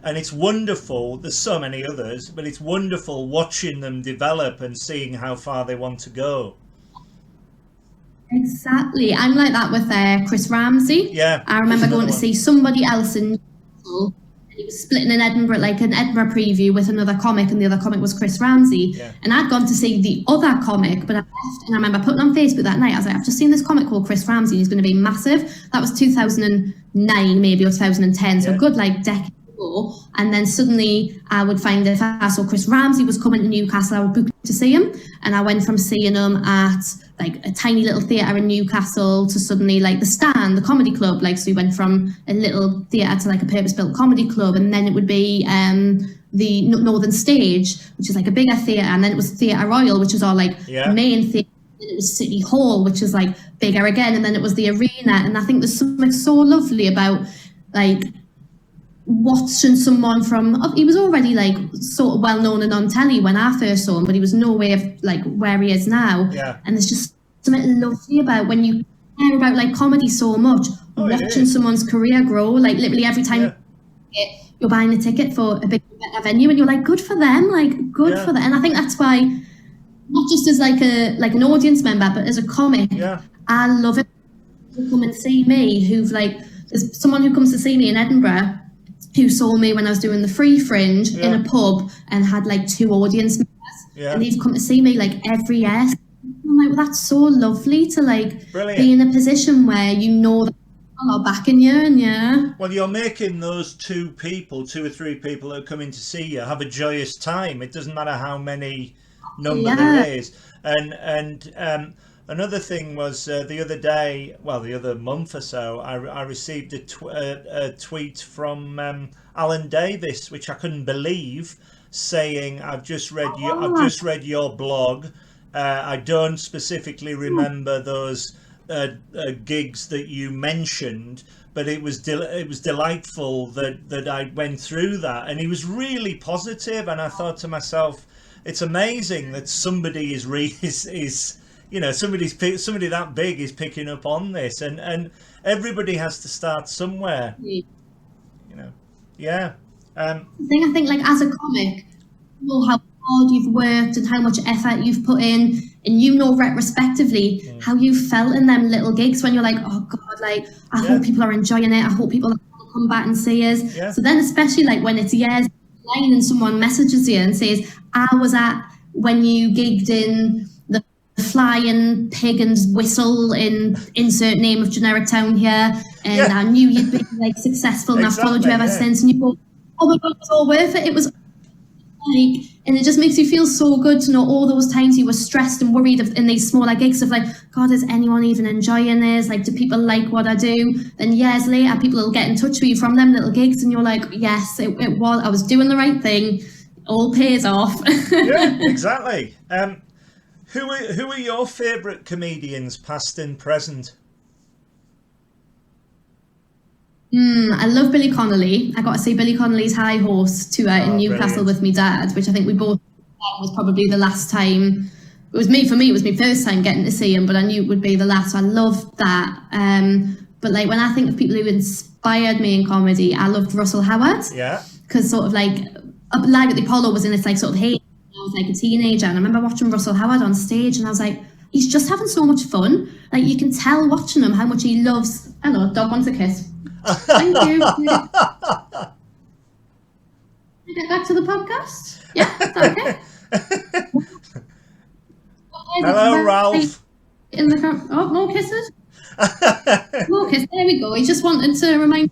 And it's wonderful. There's so many others, but it's wonderful watching them develop and seeing how far they want to go. Exactly. I'm like that with Chris Ramsey. Yeah. I remember going to see somebody else in Newcastle, and he was splitting in Edinburgh, like an Edinburgh preview with another comic, and the other comic was Chris Ramsey. Yeah. And I'd gone to see the other comic, but I left, and I remember putting on Facebook that night, I was like, I've just seen this comic called Chris Ramsey, he's going to be massive. That was 2009 maybe, or 2010, so a good like decade ago. And then suddenly I would find if I saw Chris Ramsey was coming to Newcastle, I would book to see him. And I went from seeing him at like a tiny little theatre in Newcastle to suddenly like the Stand, the comedy club. Like, so we went from a little theatre to like a purpose-built comedy club, and then it would be the Northern Stage, which is like a bigger theatre, and then it was Theatre Royal, which is all like main theatre. And it was City Hall, which is like bigger again, and then it was the Arena. And I think there's something so lovely about like watching someone from, he was already like sort of well known and on telly when I first saw him, but he was nowhere like where he is now. And there's just something lovely about when you care about like comedy so much, watching someone's career grow. Like literally every time you're buying a ticket for a big venue, and you're like, good for them, like good for them. And I think that's why, not just as like an audience member, but as a comic, I love it to come and see me. There's someone who comes to see me in Edinburgh who saw me when I was doing the Free Fringe in a pub and had like 2 audience members, and they've come to see me like every year. I'm like, well, that's so lovely to like be in a position where you know that people are backing you, and well, you're making those 2 or 3 people that are coming to see you have a joyous time. It doesn't matter how many number there is. And another thing was the other month or so, I received a tweet from Alan Davis, which I couldn't believe, saying, I've just read your blog. I don't specifically remember those gigs that you mentioned, but it was delightful that I went through that. And he was really positive, and I thought to myself, it's amazing that somebody somebody that big is picking up on this, and everybody has to start somewhere. I think like as a comic, you know how hard you've worked and how much effort you've put in, and you know retrospectively how you felt in them little gigs when you're like, oh God, like I hope people are enjoying it, I hope people come back and see us. So then especially like when it's years line and someone messages you and says, I was at when you gigged in the Flying Pig and Whistle in insert name of generic town here, and I knew you'd be like successful, and I've followed you ever since. And you go, oh my God, it was all worth it. It was like, and it just makes you feel so good to know all those times you were stressed and worried in these smaller gigs of like, God, is anyone even enjoying this? Like, do people like what I do? Then years later, people will get in touch with you from them little gigs, and you're like, yes, it was. I was doing the right thing. All pays off. Yeah, exactly. Who are your favourite comedians, past and present? I love Billy Connolly. I got to see Billy Connolly's High Horse tour in Newcastle with my dad, which I think we both was probably the last time. It was me, for me, it was my first time getting to see him, but I knew it would be the last. So I loved that. But like when I think of people who inspired me in comedy, I loved Russell Howard. Yeah. Because sort of like at the Apollo was in its like sort of heyday. I was like a teenager, and I remember watching Russell Howard on stage, and I was like, he's just having so much fun. Like you can tell watching him how much he loves. Hello, dog wants a kiss. Thank you. Can we get back to the podcast? Yeah, is that okay? Hello, Ralph. In the oh, more kisses. More kisses. There we go. He just wanted to remind.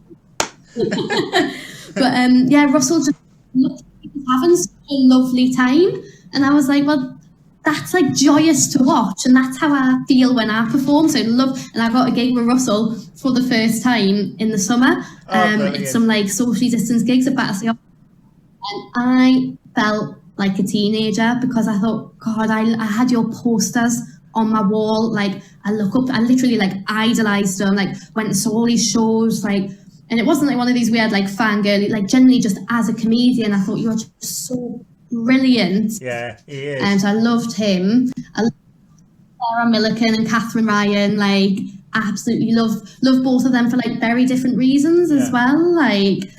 But yeah, Russell just looked like he was having such a lovely time, and I was like, well, that's like joyous to watch, and that's how I feel when I perform. So and I got a gig with Russell for the first time in the summer. It's some like socially distanced gigs at Pattison, and I felt like a teenager because I thought, God, I had your posters on my wall. Like I literally like idolized them. Like went and saw all these shows, like. And it wasn't like one of these weird like fangirly, like generally just as a comedian, I thought you were just so brilliant. Yeah, he is. And so I loved him. I loved Sarah Millican and Catherine Ryan. Like, absolutely love both of them for like very different reasons as well. Like,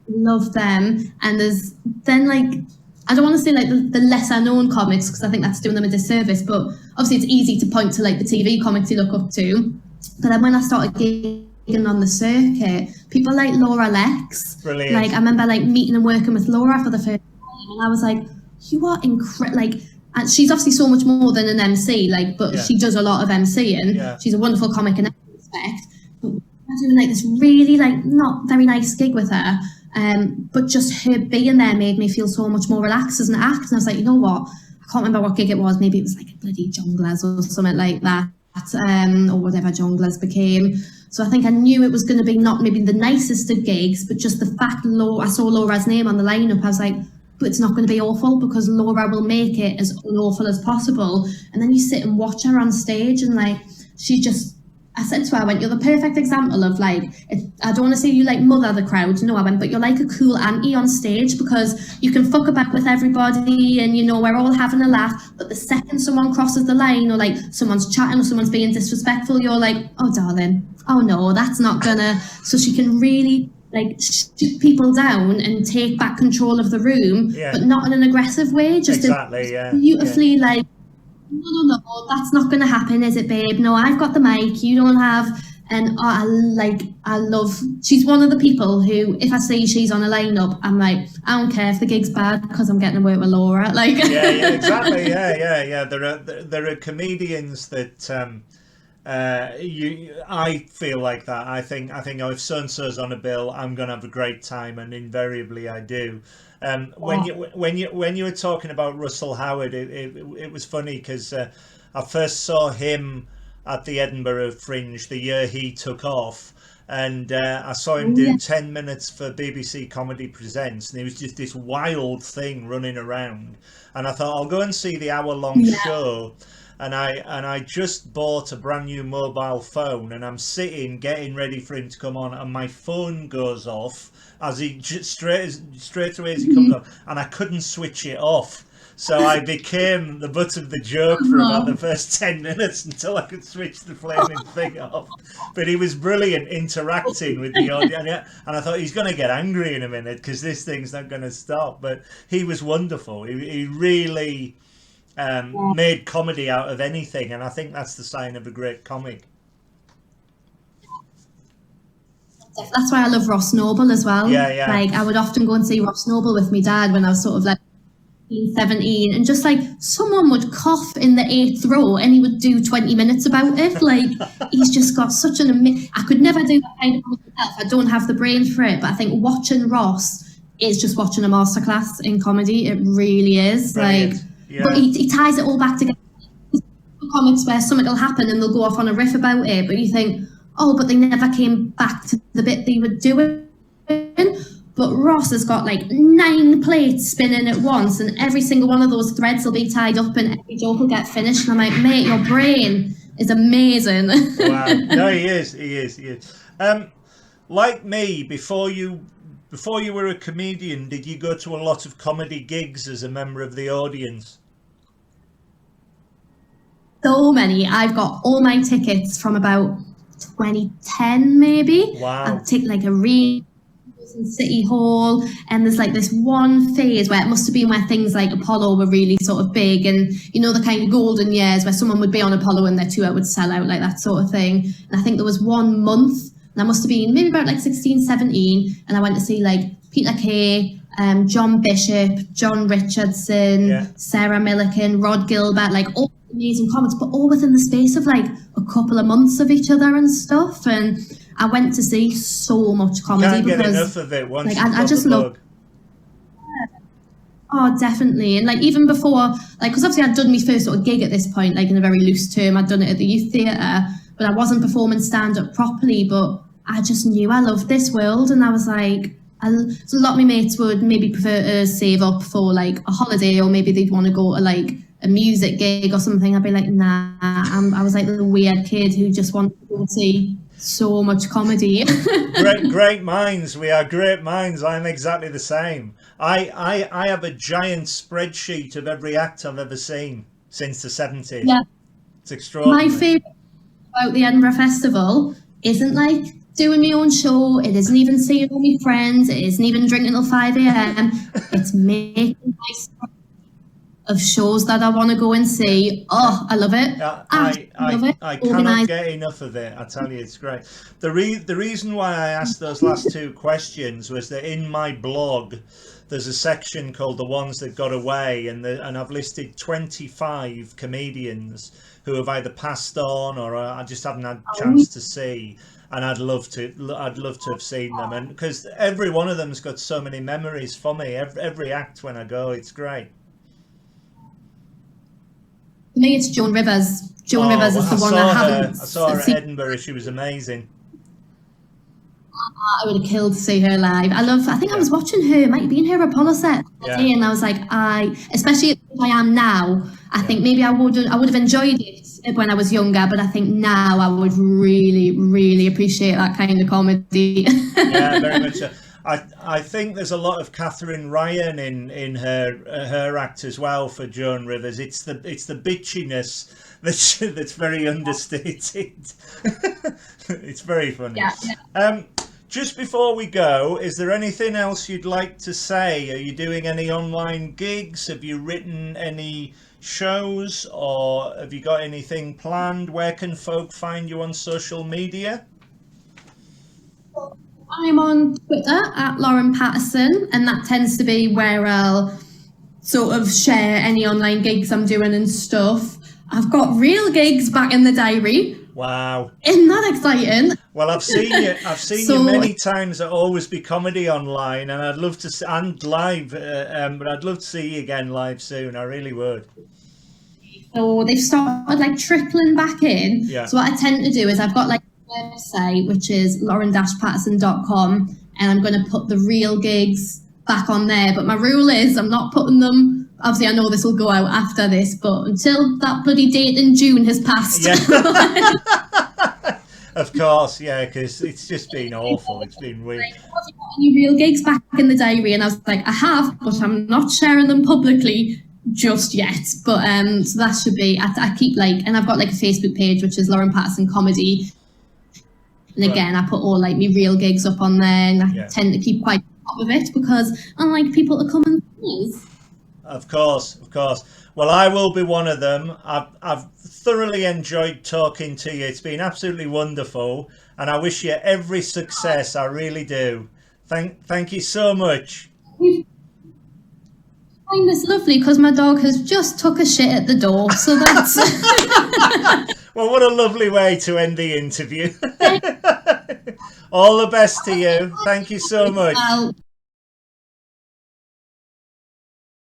love them. And there's then like, I don't want to say like the lesser known comics because I think that's doing them a disservice. But obviously it's easy to point to like the TV comics you look up to. But then when I started gigging on the circuit, people like Laura Lex. Brilliant. Like I remember like meeting and working with Laura for the first time, and I was like, you are incredible. Like, and she's obviously so much more than an MC, like, but she does a lot of MCing. Yeah. She's a wonderful comic in every respect. But I was doing like this really like not very nice gig with her, but just her being there made me feel so much more relaxed as an act. And I was like, you know what? I can't remember what gig it was. Maybe it was like a bloody Jongleurs or something like that, or whatever Jongleurs became. So I think I knew it was going to be not maybe the nicest of gigs, but just the fact I saw Laura's name on the lineup, I was like, but it's not going to be awful because Laura will make it as unawful as possible. And then you sit and watch her on stage and like, I said to her, I went, you're the perfect example of like, I don't want to say you like mother the crowd. No, I went, but you're like a cool auntie on stage because you can fuck about with everybody and, you know, we're all having a laugh. But the second someone crosses the line or like someone's chatting or someone's being disrespectful, you're like, oh, darling, oh no, that's not gonna. So she can really like shoot people down and take back control of the room, but not in an aggressive way. Just beautifully like, no, that's not going to happen, is it, babe? No, I've got the mic, you don't have. And I love, she's one of the people who, if I see she's on a lineup, I'm like, I don't care if the gig's bad because I'm getting to work with Laura. Like, yeah, exactly. Yeah. There are comedians that I feel like that. I think if so and so's on a bill, I'm going to have a great time, and invariably I do. When you were talking about Russell Howard, it was funny because I first saw him at the Edinburgh Fringe the year he took off, and I saw him do 10 minutes for BBC Comedy Presents, and it was just this wild thing running around, and I thought I'll go and see the hour-long show. And I just bought a brand new mobile phone, and I'm sitting getting ready for him to come on, and my phone goes off as he straight away as he comes on, and I couldn't switch it off. So I became the butt of the joke for about the first 10 minutes until I could switch the flaming thing off. But he was brilliant interacting with the audience, and I thought he's going to get angry in a minute because this thing's not going to stop. But he was wonderful. He really made comedy out of anything, and I think that's the sign of a great comic. That's why I love Ross Noble as well. Yeah. Like, I would often go and see Ross Noble with my dad when I was sort of like 17, and just like someone would cough in the 8th row and he would do 20 minutes about it. Like, he's just got such an I could never do that kind of myself. I don't have the brain for it, but I think watching Ross is just watching a masterclass in comedy. It really is. Brilliant. Like, yeah. But he ties it all back together. Comics where something will happen and they'll go off on a riff about it, but you think, oh, but they never came back to the bit they were doing. But Ross has got like 9 plates spinning at once, and every single one of those threads will be tied up and every joke will get finished. And I'm like, mate, your brain is amazing. Wow. No, he is. Like me, before you were a comedian, did you go to a lot of comedy gigs as a member of the audience? So many. I've got all my tickets from about 2010 maybe. Wow. I take like a read in City Hall, and there's like this one phase where it must have been where things like Apollo were really sort of big, and you know, the kind of golden years where someone would be on Apollo and their tour would sell out, like that sort of thing. And I think there was 1 month, and I must have been maybe about like 16, 17, and I went to see like Peter Kay, John Bishop, John Richardson, Sarah Millican, Rod Gilbert, like all amazing comics, but all within the space of like a couple of months of each other and stuff. And I went to see so much comedy. Can't get because enough of it once like, you've got I just the love. bug. Oh, definitely. And like, even before, like, because obviously I'd done my first sort of gig at this point, like in a very loose term, I'd done it at the youth theatre, but I wasn't performing stand-up properly. But I just knew I loved this world, and I was like, so a lot of my mates would maybe prefer to save up for like a holiday, or maybe they'd want to go to like a music gig or something. I'd be like, nah. I was like the weird kid who just wanted to go see so much comedy. Great minds. We are great minds. I'm exactly the same. I have a giant spreadsheet of every act I've ever seen since the 70s. Yeah. It's extraordinary. My favourite about the Edinburgh Festival isn't like doing my own show. It isn't even seeing all my friends. It isn't even drinking till 5 a.m. It's making my spreadsheet of shows that I want to go and see. Oh, I love it. I love it. I cannot get enough of it. I tell you, it's great. The reason why I asked those last 2 questions was that in my blog there's a section called The Ones That Got Away, and I've listed 25 comedians who have either passed on or I just haven't had a chance to see, and I'd love to have seen them, and because every one of them's got so many memories for me. Every act when I go, it's great. For me, it's Joan Rivers. Joan Rivers is the one I haven't. I saw her at Edinburgh. She was amazing. I would have killed to see her live. I think I was watching her, might be in her Apollo set, and I was like, especially if I am now, I think maybe I would have enjoyed it when I was younger, but I think now I would really, really appreciate that kind of comedy. Yeah, very much so. I think there's a lot of Catherine Ryan in her act as well for Joan Rivers. It's the bitchiness that's very understated. It's very funny. Yeah. Just before we go, is there anything else you'd like to say? Are you doing any online gigs? Have you written any shows, or have you got anything planned? Where can folk find you on social media? I'm on Twitter at Lauren Pattison, and that tends to be where I'll sort of share any online gigs I'm doing and stuff. I've got real gigs back in the diary. Wow. Isn't that exciting? Well, I've seen you many times at Always Be Comedy online, and I'd love to and live, but I'd love to see you again live soon. I really would. So they've started like trickling back in. Yeah. So what I tend to do is I've got like a website, which is lauren-pattison.com, and I'm going to put the real gigs back on there. But my rule is I'm not putting them, obviously I know this will go out after this, but until that bloody date in June has passed. Yeah. Of course, yeah, because it's just been awful. It's been weird. Like, have you got any real gigs back in the diary? And I was like, I have, but I'm not sharing them publicly just yet. But so that should be, I keep like, and I've got like a Facebook page, which is Lauren Pattison Comedy. And again, I put all like my real gigs up on there, and I tend to keep quite on top of it because I like people to come and see. Of course. Well, I will be one of them. I've thoroughly enjoyed talking to you. It's been absolutely wonderful, and I wish you every success. I really do. Thank you so much. I find this lovely because my dog has just took a shit at the door, so that's Well, what a lovely way to end the interview. All the best to you. Thank you so much. Well,